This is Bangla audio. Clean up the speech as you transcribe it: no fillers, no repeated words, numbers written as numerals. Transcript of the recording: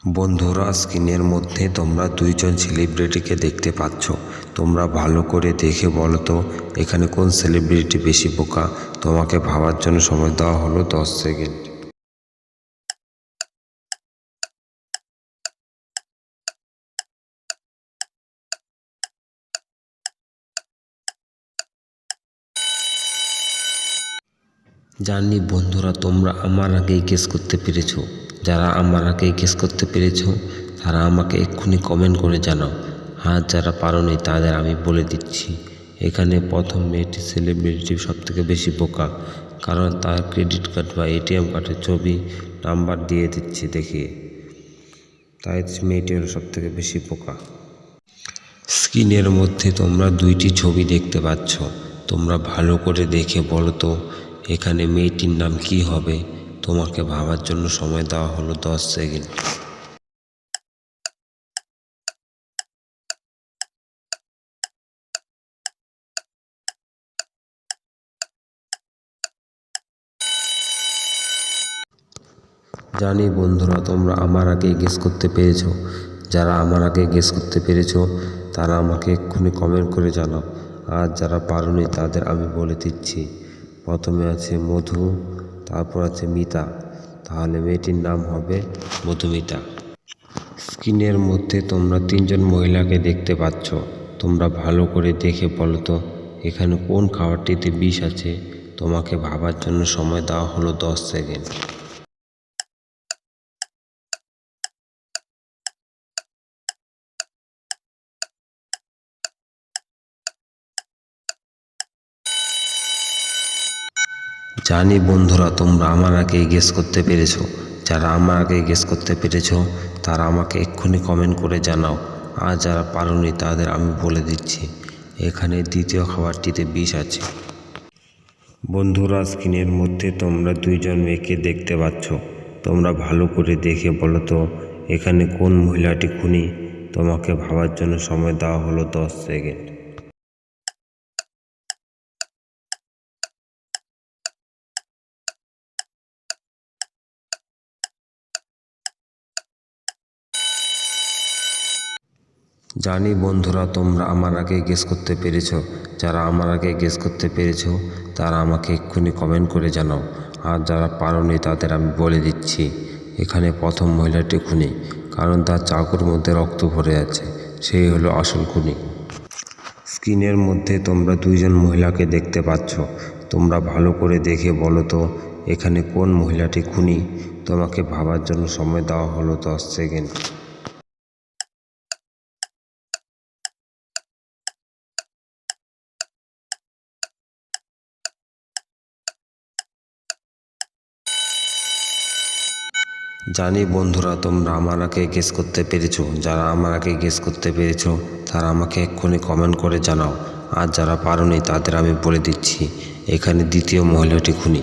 বন্ধুরা, স্ক্রিনের মধ্যে তোমরা দুইজন সেলিব্রিটিকে দেখতে পাচ্ছ। তোমরা ভালো করে দেখে বলো তো এখানে কোন সেলিব্রিটি বেশি বোকা। তোমাকে ভাবার জন্য সময় দেওয়া হলো 10 সেকেন্ড। জানি বন্ধুরা, তোমরা আমার আগেই গেস করতে পেরেছো। যারা আমার আগেই গেস করতে পেরেছো তারা আমাকে এক্ষুনি কমেন্ট করে জানাও। আর যারা পারোনি তাদের আমি বলে দিচ্ছি, এখানে প্রথম মেয়েটি সেলিব্রিটি সবথেকে বেশি বোকা, কারণ তার ক্রেডিট কার্ড বা এটিএম কার্ডের ছবি নাম্বার দিয়ে দিচ্ছে দেখিয়ে। তাই মেয়েটি হলো সবথেকে বেশি বোকা। স্ক্রিনের মধ্যে তোমরা দুইটি ছবি দেখতে পাচ্ছ। তোমরা ভালো করে দেখে বলো তো এখানে মেয়েটির নাম কি হবে। তোমাকে ভাবার জন্য সময় দেওয়া হলো 10 সেকেন্ড। জানি বন্ধুরা, তোমরা আমার আগে গেস করতে পেরেছো। যারা আমার আগে গেস করতে পেরেছো তারা আমাকে এক্ষুনি কমেন্ট করে জানাও। আর যারা পারোনি তাদের আমি বলে দিচ্ছি, প্রথমে আছে মধু, তারপর আছে মিতা। তাহলে মেয়েটির নাম হবে মধুমিতা। স্ক্রিনের মধ্যে তোমরা তিনজন মহিলাকে দেখতে পাচ্ছ। তোমরা ভালো করে দেখে বলো তো এখানে কোন খাবারটিতে বিষ আছে। তোমাকে ভাবার জন্য সময় দেওয়া হলো 10 সেকেন্ড। জানি বন্ধুরা, তোমরা আমার আগে গেস করতে পেরেছো। যারা আমার আগে গেস করতে পেরেছো তারা আমাকে এক্ষুনি কমেন্ট করে জানাও। আর যারা পারোনি তাদের আমি বলে দিচ্ছি, এখানে দ্বিতীয় খাবারটিতে বিষ আছে। বন্ধুরা, স্ক্রিনের মধ্যে তোমরা দুইজন মেয়েকে দেখতে পাচ্ছ। তোমরা ভালো করে দেখে বলো তো এখানে কোন মহিলাটি খুনি। তোমাকে ভাবার জন্য সময় দেওয়া হলো 10 সেকেন্ড। জানি বন্ধুরা, তোমরা আমার আগে গেস করতে পেরেছো। যারা আমার আগে গেস করতে পেরেছো তারা আমাকে এক্ষুনি কমেন্ট করে জানাও। আর যারা পারোনি তাদের আমি বলে দিচ্ছি, এখানে প্রথম মহিলাটি খুনি, কারণ তার চাকুর মধ্যে রক্ত ভরে আছে। সেই হলো আসল খুনি। স্ক্রিনের মধ্যে তোমরা দুইজন মহিলাকে দেখতে পাচ্ছ। তোমরা ভালো করে দেখে বলো তো এখানে কোন মহিলাটি খুনি। তোমাকে ভাবার জন্য সময় দেওয়া হলো 10 সেকেন্ড। জানি বন্ধুরা, তোমরা আমার আগে গেস করতে পেরেছো। যারা আমার আগে গেস করতে পেরেছো তারা আমাকে এক্ষুনি কমেন্ট করে জানাও। আর যারা পারোনি তাদের আমি বলে দিচ্ছি, এখানে দ্বিতীয় মহিলাটি খুনি।